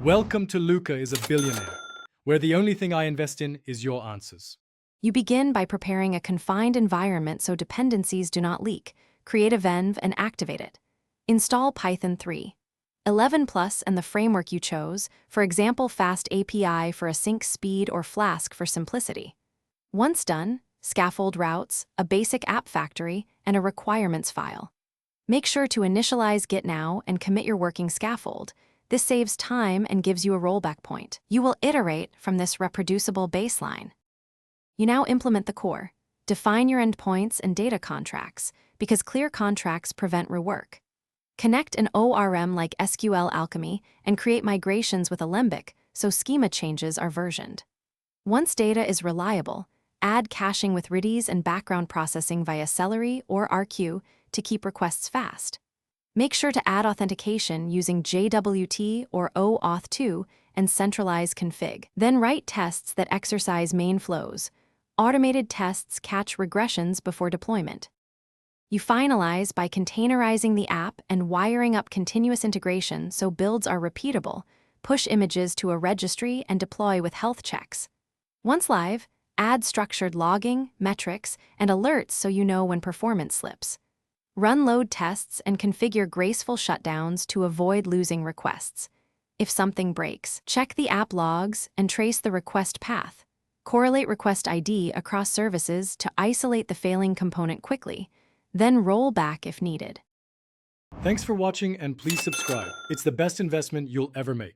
Welcome to Luca is a Billionaire, where the only thing I invest in is your answers. You begin by preparing a confined environment so dependencies do not leak. Create a venv and activate it. Install Python 3. 11 Plus and the framework you chose, for example Fast API for async speed or Flask for simplicity. Once done, scaffold routes, a basic app factory, and a requirements file. Make sure to initialize Git now and commit your working scaffold. This saves time and gives you a rollback point. You will iterate from this reproducible baseline. You now implement the core. Define your endpoints and data contracts, because clear contracts prevent rework. Connect an ORM like SQL Alchemy and create migrations with Alembic so schema changes are versioned. Once data is reliable, add caching with Redis and background processing via Celery or RQ to keep requests fast. Make sure to add authentication using JWT or OAuth2 and centralize config. Then write tests that exercise main flows. Automated tests catch regressions before deployment. You finalize by containerizing the app and wiring up continuous integration so builds are repeatable, push images to a registry and deploy with health checks. Once live, add structured logging, metrics, and alerts so you know when performance slips. Run load tests and configure graceful shutdowns to avoid losing requests. If something breaks, check the app logs and trace the request path. Correlate request ID across services to isolate the failing component quickly, then roll back if needed. Thanks for watching and please subscribe. It's the best investment you'll ever make.